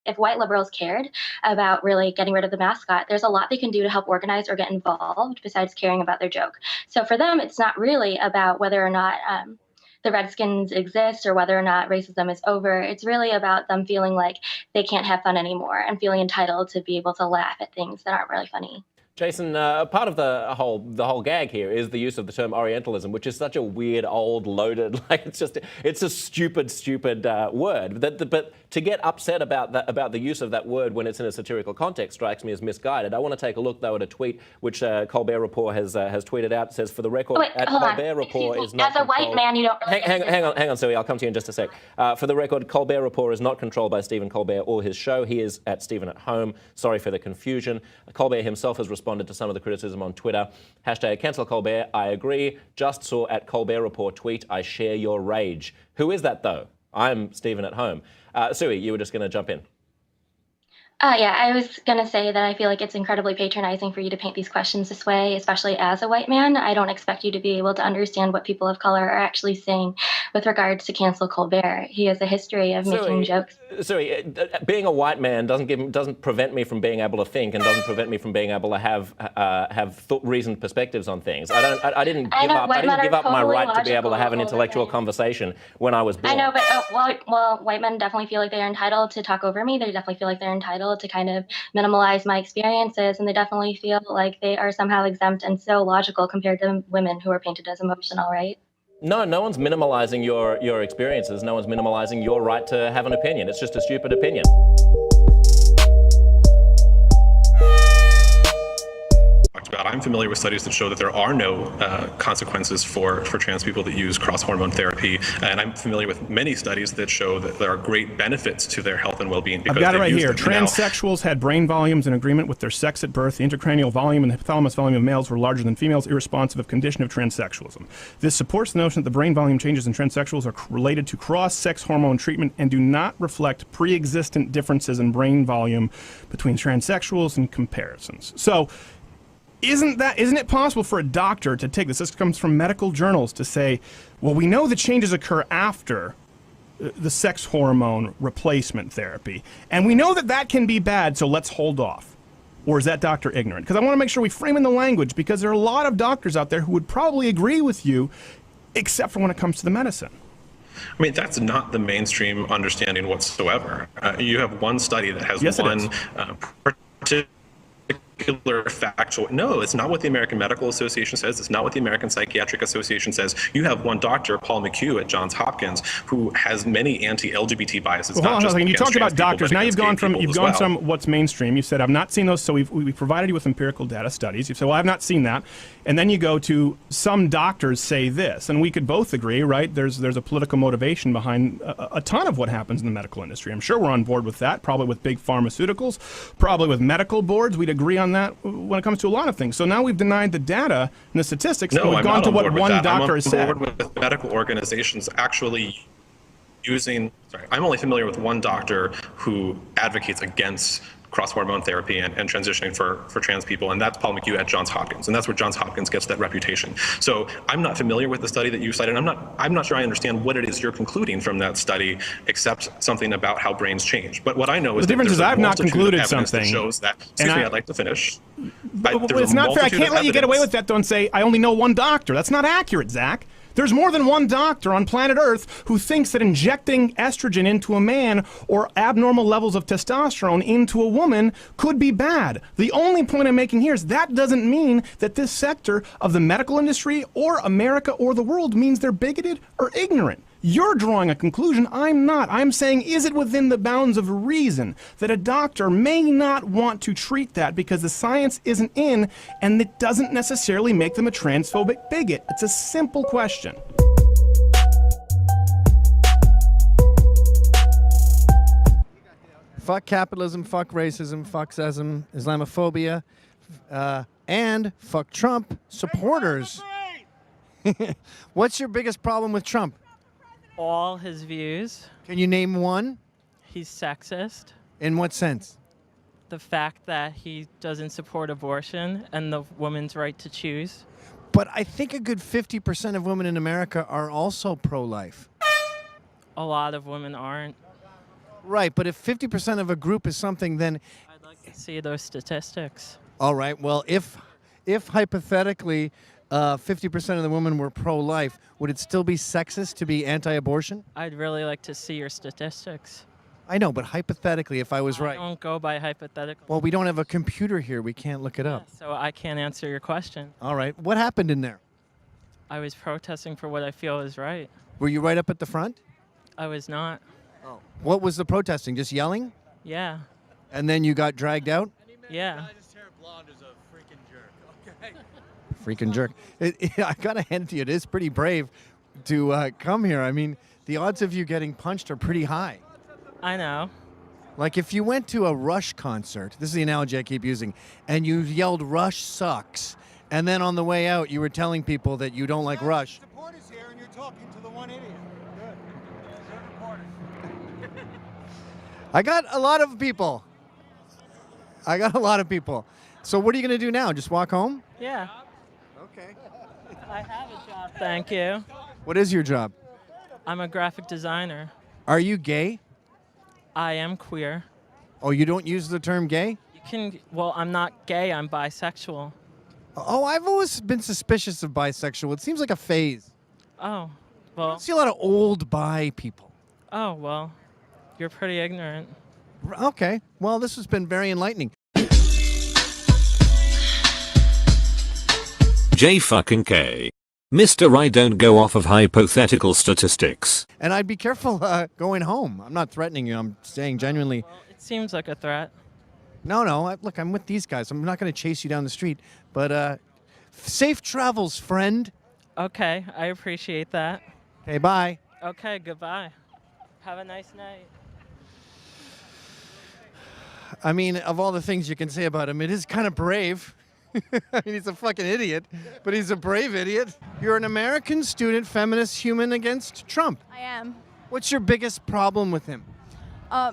if white liberals cared about really getting rid of the mascot, there's a lot they can do to help organize or get involved besides caring about their joke. So for them, it's not really about whether or not the Redskins exist or whether or not racism is over. It's really about them feeling like they can't have fun anymore and feeling entitled to be able to laugh at things that aren't really funny. Jason, part of the whole gag here is the use of the term Orientalism, which is such a weird, old, loaded, it's a stupid word. But to get upset about the use of that word when it's in a satirical context strikes me as misguided. I want to take a look though at a tweet which Colbert Report has tweeted out. It says, for the record, Colbert Report is not. As a white man, you don't. Really hang on, Zoe. I'll come to you in just a sec. For the record, Colbert Report is not controlled by Stephen Colbert or his show. He is at Stephen at Home. Sorry for the confusion. Colbert himself has responded to some of the criticism on Twitter. Hashtag cancel Colbert. I agree. Just saw at Colbert Report tweet. I share your rage. Who is that though? I'm Stephen at Home. Sui, you were just going to jump in. Yeah, I was going to say that I feel like it's incredibly patronizing for you to paint these questions this way, especially as a white man. I don't expect you to be able to understand what people of color are actually saying with regards to cancel Colbert. He has a history of making jokes. Sorry, being a white man doesn't prevent me from being able to think and doesn't prevent me from being able to have reasoned perspectives on things. I didn't give up my right to be able to have an intellectual conversation when I was born. I know, but well, white men definitely feel like they're entitled to talk over me. They definitely feel like they're entitled to kind of minimalize my experiences, and they definitely feel like they are somehow exempt and so logical compared to women who are painted as emotional, right? No one's minimalizing your experiences. No one's minimalizing your right to have an opinion. It's just a stupid opinion. About. I'm familiar with studies that show that there are no consequences for trans people that use cross-hormone therapy, and I'm familiar with many studies that show that there are great benefits to their health and well-being. I've got it right here. Transsexuals had brain volumes in agreement with their sex at birth. The intracranial volume and the hypothalamus volume of males were larger than females, irresponsive of condition of transsexualism. This supports the notion that the brain volume changes in transsexuals are related to cross-sex hormone treatment and do not reflect pre-existent differences in brain volume between transsexuals and comparisons. So, isn't it possible for a doctor to take this? This comes from medical journals to say, well, we know the changes occur after the sex hormone replacement therapy, and we know that can be bad, so let's hold off. Or is that doctor ignorant? Because I want to make sure we frame in the language, because there are a lot of doctors out there who would probably agree with you, except for when it comes to the medicine. I mean, that's not the mainstream understanding whatsoever. You have one study that has one particular factual. No, it's not what the American Medical Association says. It's not what the American Psychiatric Association says. You have one doctor, Paul McHugh at Johns Hopkins, who has many anti-LGBT biases. Well, hold on, you talked about doctors. Now you've gone from what's mainstream. You said I've not seen those, so we've provided you with empirical data studies. You said, well, I've not seen that, and then you go to some doctors say this, and we could both agree, right? There's a political motivation behind a ton of what happens in the medical industry. I'm sure we're on board with that. Probably with big pharmaceuticals, probably with medical boards. We'd agree on that when it comes to a lot of things. So now we've denied the data and the statistics, and we've gone to what one doctor has said. I'm on board with medical organizations actually using, I'm only familiar with one doctor who advocates against cross-hormone therapy and transitioning for trans people, and that's Paul McHugh at Johns Hopkins, and that's where Johns Hopkins gets that reputation. So I'm not familiar with the study that you cited. I'm not sure I understand what it is you're concluding from that study, except something about how brains change. But what I know is the difference is I've not concluded something. That shows that. Excuse me, I'd like to finish. It's not fair. I can't let you get away with that though and say I only know one doctor. That's not accurate, Zach. There's more than one doctor on planet Earth who thinks that injecting estrogen into a man or abnormal levels of testosterone into a woman could be bad. The only point I'm making here is that doesn't mean that this sector of the medical industry or America or the world means they're bigoted or ignorant. You're drawing a conclusion. I'm not. I'm saying, is it within the bounds of reason that a doctor may not want to treat that because the science isn't in, and it doesn't necessarily make them a transphobic bigot? It's a simple question. Fuck capitalism, fuck racism, fuck sexism, Islamophobia, and fuck Trump supporters. What's your biggest problem with Trump? All his views. Can you name one? He's sexist. In what sense? The fact that he doesn't support abortion and the woman's right to choose. But I think a good 50% of women in America are also pro-life. A lot of women aren't. Right, but if 50% of a group is something, then I'd like to see those statistics. all right. Well, if hypothetically 50% of the women were pro-life, would it still be sexist to be anti-abortion? I'd really like to see your statistics. I know, but hypothetically, if I was I right. don't go by hypothetical. Well, we don't have a computer here. We can't look it up. So I can't answer your question. All right. What happened in there? I was protesting for what I feel is right. Were you right up at the front? I was not. What was the protesting? Just yelling? Yeah. And then you got dragged out? Yeah. Freaking jerk. I gotta hand it to you. It is pretty brave to come here. I mean, the odds of you getting punched are pretty high. I know. Like if you went to a Rush concert, this is the analogy I keep using, and you yelled "Rush sucks," and then on the way out you were telling people that you don't like Rush. Supporters here, and you're talking to the one idiot. Good. I got a lot of people. So what are you gonna do now? Just walk home? Yeah. Okay. I have a job, thank you. What is your job? I'm a graphic designer. Are you gay? I am queer. Oh, you don't use the term gay? Well, I'm not gay, I'm bisexual. Oh, I've always been suspicious of bisexual. It seems like a phase. Oh, I well, see a lot of old bi people. well, you're pretty ignorant. Okay. Well, this has been very enlightening. J fucking K. Mr. I don't go off of hypothetical statistics. And I'd be careful going home. I'm not threatening you. I'm saying genuinely. Well, it seems like a threat. No. Look, I'm with these guys. I'm not going to chase you down the street. But safe travels, friend. Okay, I appreciate that. Okay, bye. Okay, goodbye. Have a nice night. I mean, of all the things you can say about him, it is kind of brave. I mean, he's a fucking idiot, but he's a brave idiot. You're an American student, feminist, human against Trump. I am. What's your biggest problem with him?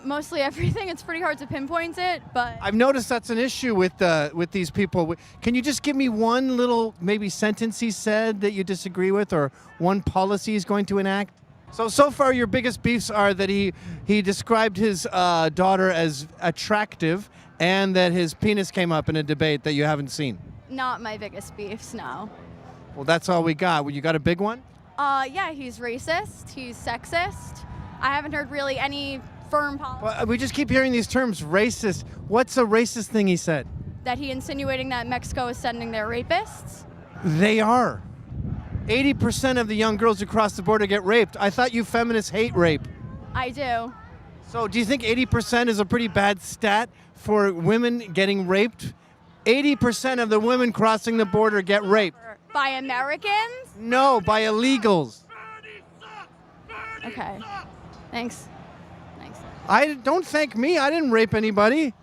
Mostly everything. It's pretty hard to pinpoint it, but I've noticed that's an issue with these people. Can you just give me one little maybe sentence he said that you disagree with, or one policy he's going to enact? So far your biggest beefs are that he described his daughter as attractive, and that his penis came up in a debate that you haven't seen. not my biggest beefs, no. Well, that's all we got. Well, you got a big one? Yeah, he's racist, he's sexist. I haven't heard really any firm policy Well, we just keep hearing these terms, racist. What's a racist thing he said? that he insinuating that Mexico is sending their rapists. They are. 80% of the young girls who cross the border get raped. I thought you feminists hate rape. I do. So do you think 80% is a pretty bad stat for women getting raped? 80% of the women crossing the border get raped. By Americans? No, by illegals. Okay. Thanks. Thanks. I don't thank me. I didn't rape anybody.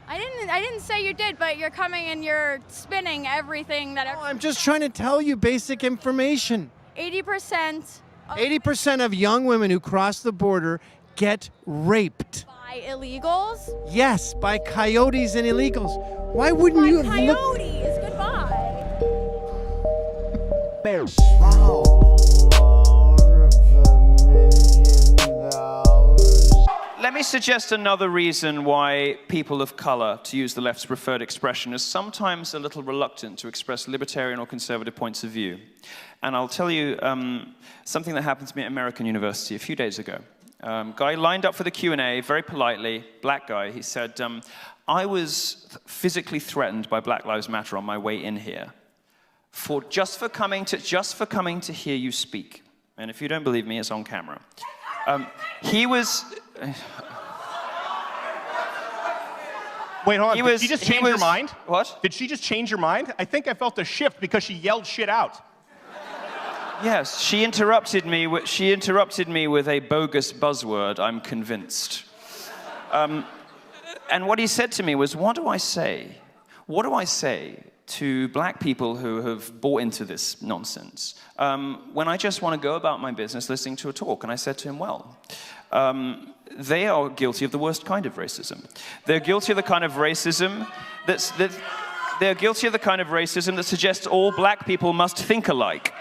I didn't say you did, but you're coming and you're spinning everything that I'm just trying to tell you basic information. 80% 80% of young women who cross the border get raped. by illegals. Yes, by coyotes and illegals. Why wouldn't you have looked? Coyotes, goodbye. Let me suggest another reason why people of color, to use the left's preferred expression, are sometimes a little reluctant to express libertarian or conservative points of view. And I'll tell you something that happened to me at American University a few days ago. Guy lined up for the Q&A, very politely, black guy. He said, I was physically threatened by Black Lives Matter on my way in here just for coming to hear you speak. And if you don't believe me, it's on camera. He was... Wait, hold on. He Did was- she just he change your was- mind? What? Did she just change your mind? I think I felt a shift because she yelled shit out. Yes, she interrupted me with a bogus buzzword, I'm convinced. And what he said to me was, what do I say? What do I say to black people who have bought into this nonsense when I just want to go about my business listening to a talk? And I said to him, well, they are guilty of the worst kind of racism. They're guilty of the kind of racism they're guilty of the kind of racism that suggests all black people must think alike.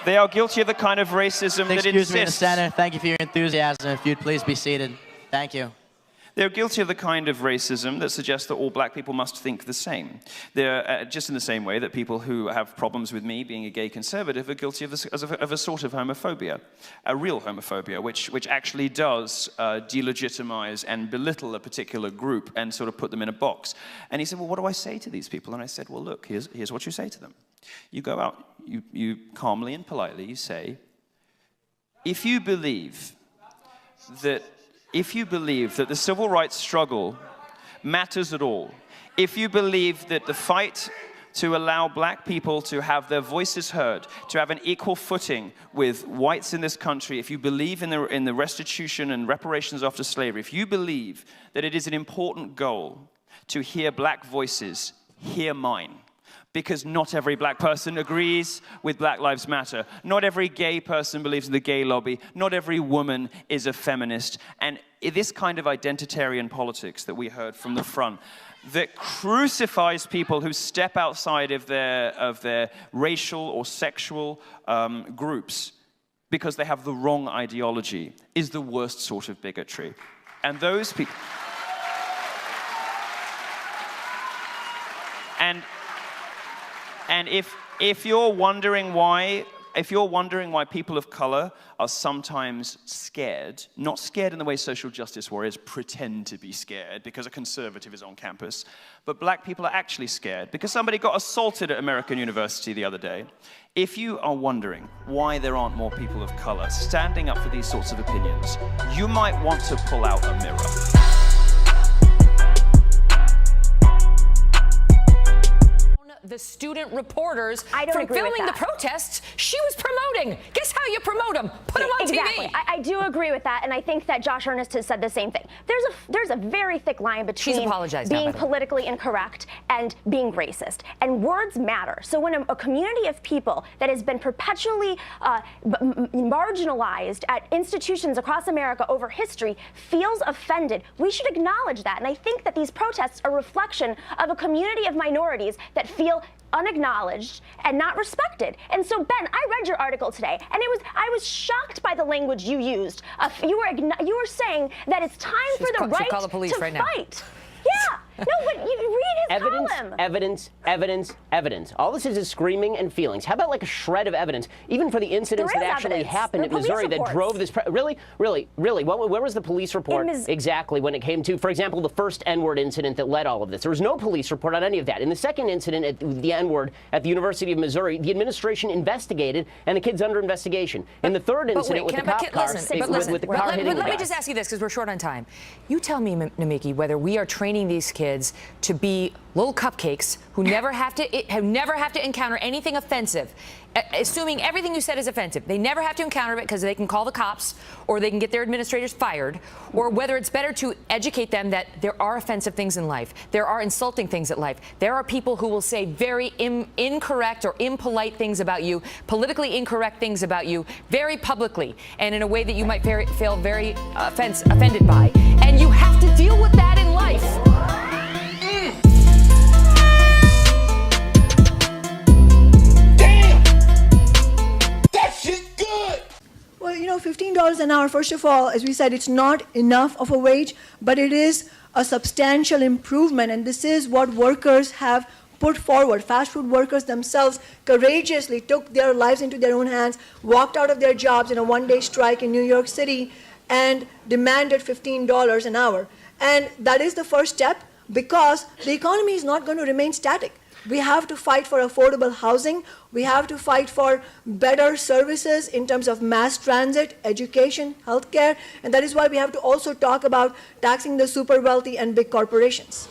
They are guilty of the kind of racism that Excuse me, Mr. insists... Senator. Thank you for your enthusiasm. If you'd please be seated. Thank you. They're guilty of the kind of racism that suggests that all black people must think the same. They're just in the same way that people who have problems with me being a gay conservative are guilty of a sort of homophobia, a real homophobia, which actually does delegitimize and belittle a particular group and sort of put them in a box. And he said, well, what do I say to these people? And I said, well, look, here's what you say to them. You go out, you calmly and politely, you say, if you believe that the civil rights struggle matters at all, if you believe that the fight to allow black people to have their voices heard, to have an equal footing with whites in this country, if you believe in the restitution and reparations after slavery, if you believe that it is an important goal to hear black voices, hear mine. Because not every black person agrees with Black Lives Matter. Not every gay person believes in the gay lobby. Not every woman is a feminist. And this kind of identitarian politics that we heard from the front, that crucifies people who step outside of their racial or sexual groups because they have the wrong ideology, is the worst sort of bigotry. And those people... And if you're wondering why people of color are sometimes scared, not scared in the way social justice warriors pretend to be scared because a conservative is on campus, but black people are actually scared because somebody got assaulted at American University the other day. If you are wondering why there aren't more people of color standing up for these sorts of opinions, you might want to pull out a mirror. The student reporters from filming the protests she was promoting. Guess how you promote them? Put them on exactly. TV. I do agree with that, and I think that Josh Earnest has said the same thing. There's a very thick line between being politically incorrect and being racist, and words matter. So when a community of people that has been perpetually marginalized at institutions across America over history feels offended, we should acknowledge that. And I think that these protests are a reflection of a community of minorities that feel unacknowledged and not respected. And so, Ben, I read your article today, and I was shocked by the language you used. You were saying that it's time for the right to fight. Yeah. No, but you read his column. Evidence. All this is screaming and feelings. How about like a shred of evidence, even for the incidents that actually happened in Missouri that drove this? Really? Where was the police report exactly when it came to, for example, the first N-word incident that led all of this? There was no police report on any of that. In the second incident, at the N-word at the University of Missouri, the administration investigated, and the kid's under investigation. In the third incident with the cop car, with the car hitting the Let me just ask you this, because we're short on time. You tell me, Namiki, whether we are training these kids to be little cupcakes who never have to encounter anything offensive. Assuming everything you said is offensive, they never have to encounter it because they can call the cops or they can get their administrators fired, or whether it's better to educate them that there are offensive things in life, there are insulting things in life, there are people who will say very incorrect or impolite things about you, politically incorrect things about you, very publicly and in a way that you might feel very offended by, and you have to deal with that in life. Well, you know, $15 an hour, first of all, as we said, it's not enough of a wage, but it is a substantial improvement, and this is what workers have put forward. Fast food workers themselves courageously took their lives into their own hands, walked out of their jobs in a one-day strike in New York City, and demanded $15 an hour. And that is the first step, because the economy is not going to remain static. We have to fight for affordable housing. We have to fight for better services in terms of mass transit, education, healthcare, and that is why we have to also talk about taxing the super wealthy and big corporations.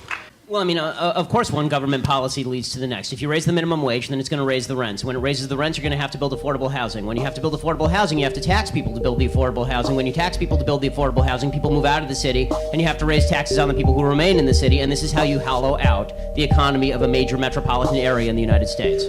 Well, I mean, of course, one government policy leads to the next. If you raise the minimum wage, then it's going to raise the rents. When it raises the rents, you're going to have to build affordable housing. When you have to build affordable housing, you have to tax people to build the affordable housing. When you tax people to build the affordable housing, people move out of the city, and you have to raise taxes on the people who remain in the city, and this is how you hollow out the economy of a major metropolitan area in the United States.